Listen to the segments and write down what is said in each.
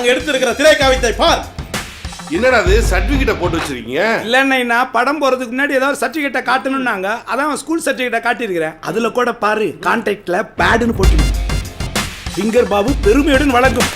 நாங்க எடுத்திருக்கிற திரைக்காவியத்தை பார். என்னடா அது சர்டிபிகேட்டை போட்டு வச்சிருக்கீங்க? இல்லைன்னா படம் போறதுக்கு முன்னாடி ஏதாவது சர்டிபிகேட்டை காட்டணும்னாங்க, அதான் ஸ்கூல் சர்டிபிகேட்டை காட்டியிருக்கிறேன். அதுல கூட பாரு, கான்டாக்ட்ல பேடுன்னு போட்டு ஃபிங்கர் பாபு பெருமையுடன் வழங்கும்.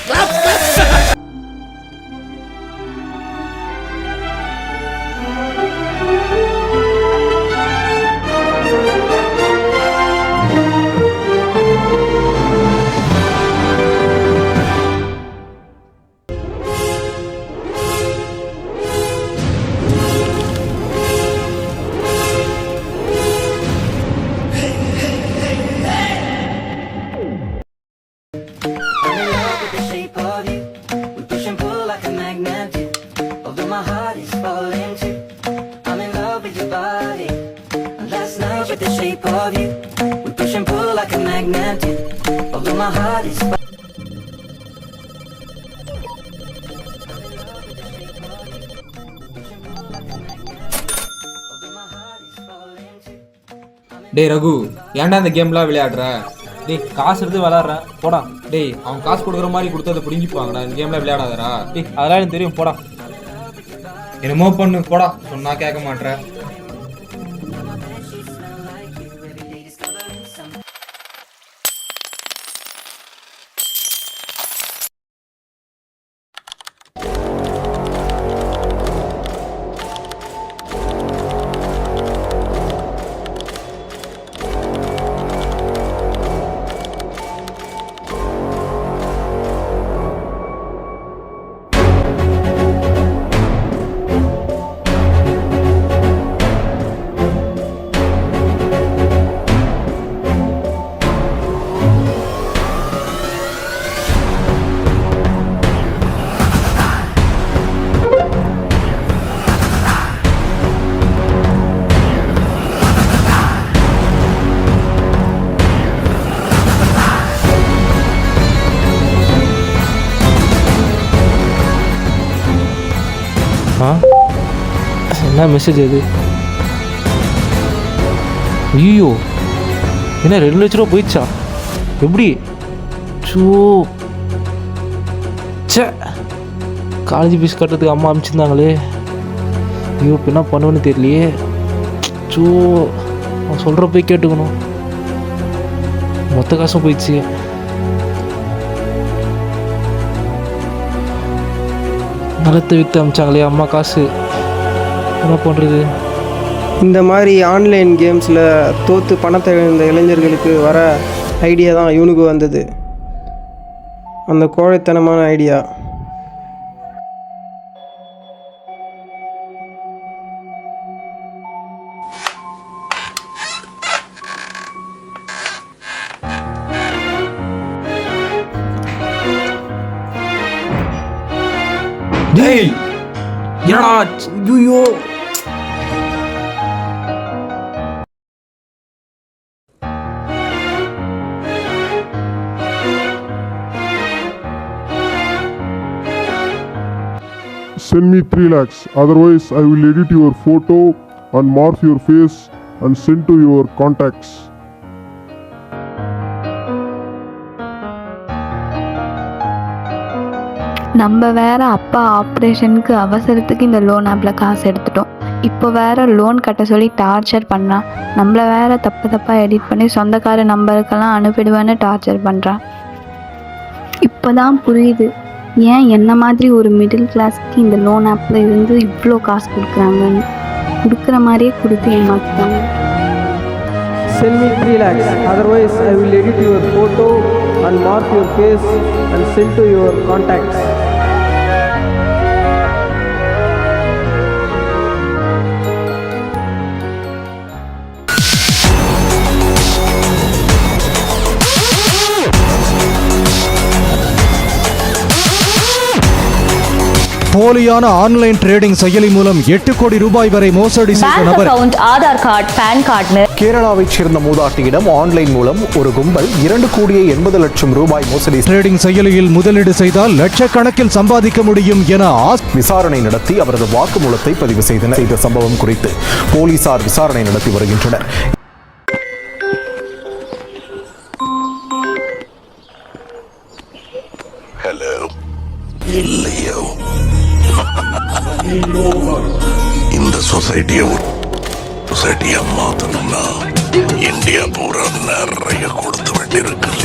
டேய் ரகு, ஏன்டா இந்த கேம்லாம் விளையாடுற? டேய் காசு எடுத்து விளையாடுறேன் போடா. டேய் அவன் காசு கொடுக்குற மாதிரி கொடுத்து அதை பிடிங்கிப்பாங்கடா. இந்த கேம்லாம் விளையாடாதடா. டேய் அதெல்லாம் எனக்கு தெரியும் போடா. என்னமோ பண்ணு போடா, சொன்னா கேட்க மாட்டேன். என்ன மெசேஜ் அது? ஐயோ, என்ன 2 லட்ச ரூபா போயிடுச்சா? எப்படி? சோ சே, காலேஜ் ஃபீஸ் கட்டுறதுக்கு அம்மா அனுப்பிச்சிருந்தாங்களே. ஐயோ இப்போ என்ன பண்ணுவேன்னு தெரியலையே. சோ அவன் சொல்கிற போய் கேட்டுக்கணும். மொத்த காசும் போயிடுச்சு. நிலத்தை விற்று அமிச்சாங்களே அம்மா காசு, என்ன பண்ணுறது? இந்த மாதிரி ஆன்லைன் கேம்ஸில் தோற்று பணத்தை இழந்த இளைஞர்களுக்கு வர ஐடியா தான் இவனுக்கு வந்தது. அந்த கோழைத்தனமான ஐடியா. டேய் என்னடா? ஐயோ Send me 3 lakhs, otherwise I will edit your photo and morph your face and send to your contacts. நம்ம வேற அப்பா ஆப்ரேஷனுக்கு அவசரத்துக்கு இந்த லோன் ஆப்பில் காசு எடுத்துட்டோம். இப்போ வேற லோன் கட்ட சொல்லி டார்ச்சர் பண்ணான். நம்மளை வேற தப்பாக எடிட் பண்ணி சொந்தக்கார நம்பருக்கெல்லாம் அனுப்பிடுவேன்னு டார்ச்சர் பண்ணுறான். இப்போ தான் புரியுது ஏன் என்ன மாதிரி ஒரு மிடில் கிளாஸ்க்கு இந்த லோன் ஆப்பில் இருந்து இவ்வளோ காசு கொடுக்குறாங்கன்னு. கொடுக்குற மாதிரியே கொடுத்து ஏமாத்துறாங்க. Send me 3 lakhs, otherwise I will edit your photo and mark your face and send to your contacts. போலியான ஆன்லைன் ட்ரேடிங் செயலி மூலம் 8 கோடி ரூபாய் வரை மோசடி செய்த நபர். Aadhaar card, PAN card. கேரளாவைச் சேர்ந்த மூதாட்டியிடம் ஆன்லைன் மூலம் ஒரு கும்பல் 2 கோடியே 80 லட்சம் ரூபாய் மோசடி. ட்ரேடிங் செயலியில் முதலீடு செய்தால் லட்சக்கணக்கில் சம்பாதிக்க முடியும் என விசாரணை நடத்தி அவரது வாக்குமூலத்தை பதிவு செய்தனர். இந்த சம்பவம் குறித்து போலீசார் விசாரணை நடத்தி வருகின்றனர். இல்லையோ இந்த சொசைட்டியை மாத்தணும்னா இந்தியா பூரா நிறைய கொடுத்து வேண்டியிருக்கு.